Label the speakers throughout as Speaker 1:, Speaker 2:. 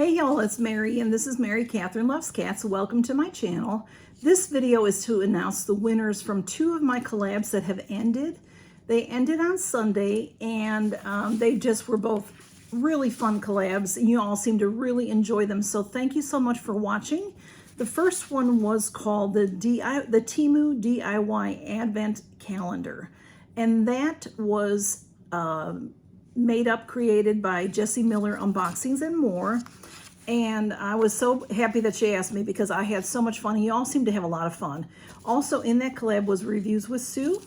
Speaker 1: Hey y'all, it's Mary, and this is Mary Catherine Loves Cats. Welcome to my channel. This video is to announce the winners from two of my collabs that have ended. They ended on Sunday, and they just were both really fun collabs, and you all seem to really enjoy them. So thank you so much for watching. The first one was called the Temu DIY Advent Calendar, and that was created by Jessie Miller Unboxings and More. And I was so happy that she asked me because I had so much fun. You all seem to have a lot of fun. Also in that collab was Reviews with Sue,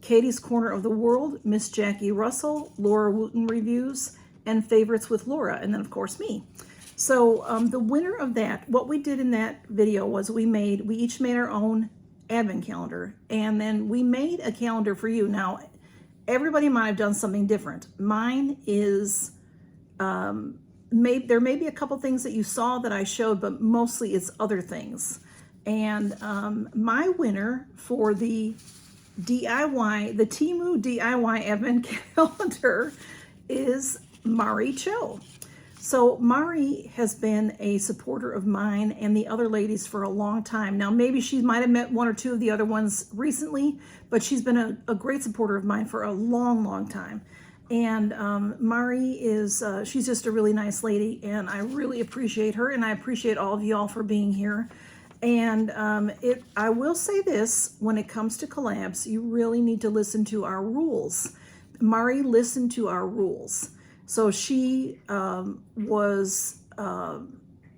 Speaker 1: Katie's Corner of the World, Miss Jackie Russell, Laura Wooten Reviews, and Favorites with Laura, and then of course me. So the winner of that, what we did in that video was we each made our own advent calendar, and then we made a calendar for you. Now, everybody might have done something different. Mine is, there may be a couple things that you saw that I showed, but mostly it's other things. And my winner for the Temu DIY Advent Calendar is Mari Cho. So Mari has been a supporter of mine and the other ladies for a long time. Now, maybe she might have met one or two of the other ones recently, but she's been a great supporter of mine for a long, long time. And Mari is, she's just a really nice lady, and I really appreciate her, and I appreciate all of y'all for being here. And I will say this, when it comes to collabs, you really need to listen to our rules. Mari listened to our rules. So she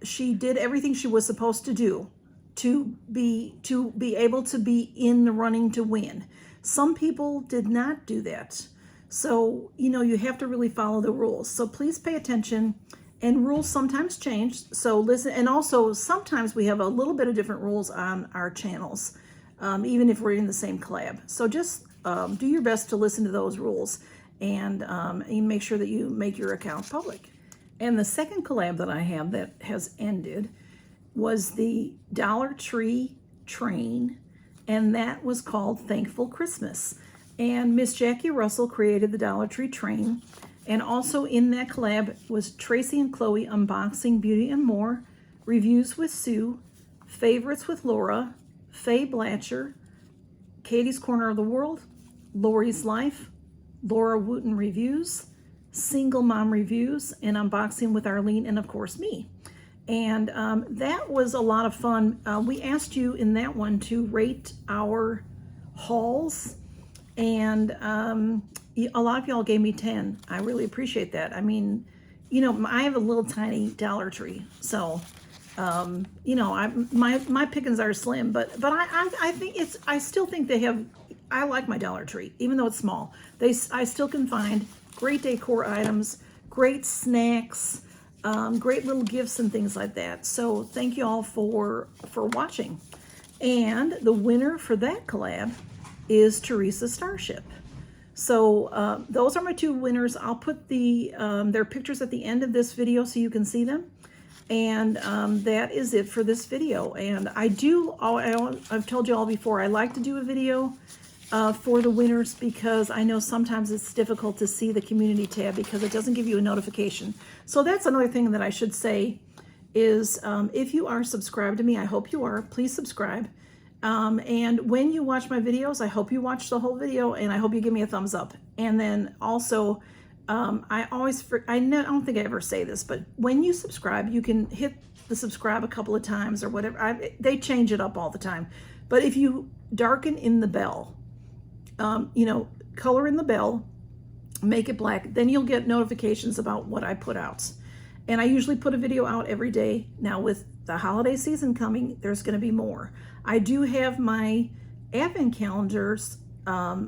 Speaker 1: she did everything she was supposed to do to be able to be in the running to win. Some people did not do that. So, you know, you have to really follow the rules. So please pay attention, and rules sometimes change. So listen, and also sometimes we have a little bit of different rules on our channels, even if we're in the same collab. So just do your best to listen to those rules, and make sure that you make your account public. And the second collab that I have that has ended was the Dollar Tree Train, and that was called Thankful Christmas. And Miss Jackie Russell created the Dollar Tree Train. And also in that collab was Tracy and Chloe Unboxing Beauty and More, Reviews with Sue, Favorites with Laura, Faye Blatcher, Katie's Corner of the World, Lori's Life, Laura Wooten Reviews, Single Mom Reviews, and Unboxing with Arlene, and of course me. And that was a lot of fun. We asked you in that one to rate our hauls, and a lot of y'all gave me 10. I really appreciate that. I mean, you know, I have a little tiny Dollar Tree, so you know, my pickings are slim, but I think I still think they have. I like my Dollar Tree, even though it's small. I still can find great decor items, great snacks, great little gifts and things like that. So thank you all for watching. And the winner for that collab is Teresa Starship. So those are my two winners. I'll put their pictures at the end of this video so you can see them. And that is it for this video. And I've told you all before, I like to do a video for the winners because I know sometimes it's difficult to see the community tab because it doesn't give you a notification. So that's another thing that I should say is if you are subscribed to me, I hope you are, please subscribe. And when you watch my videos, I hope you watch the whole video, and I hope you give me a thumbs up. And then also, I don't think I ever say this, but when you subscribe, you can hit the subscribe a couple of times or whatever. They change it up all the time. But if you darken in the bell, you know, color in the bell, make it black, then you'll get notifications about what I put out. And I usually put a video out every day. Now with the holiday season coming, there's going to be more. I do have my advent calendars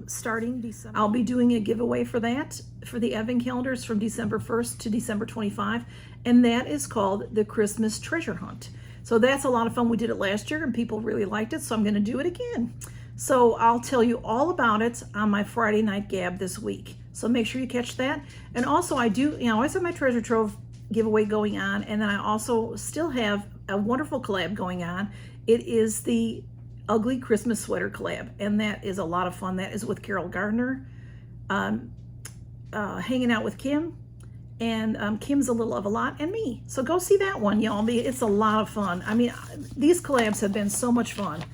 Speaker 1: starting December. I'll be doing a giveaway for that, for the advent calendars from December 1st to December 25, and that is called the Christmas Treasure Hunt. So that's a lot of fun. We did it last year and people really liked it, so I'm going to do it again. So I'll tell you all about it on my Friday night gab this week. So make sure you catch that. And also I do, you know, I always have my treasure trove giveaway going on, and then I also still have a wonderful collab going on. It is the Ugly Christmas Sweater collab, and that is a lot of fun. That is with Carol Gardner, hanging out with Kim, and Kim's a little of a lot, and me. So go see that one, y'all. It's a lot of fun. I mean, these collabs have been so much fun.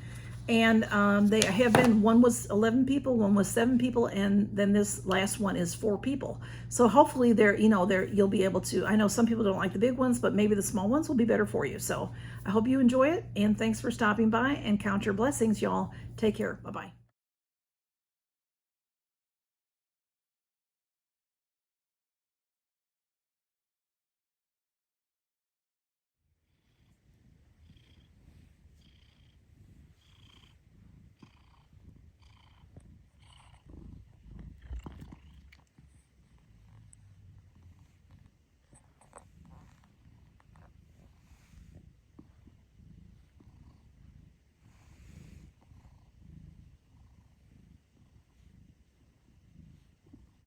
Speaker 1: And they have been, one was 11 people, one was 7 people, and then this last one is 4 people. So hopefully you'll be able to, I know some people don't like the big ones, but maybe the small ones will be better for you. So I hope you enjoy it, and thanks for stopping by, and count your blessings, y'all. Take care. Bye-bye.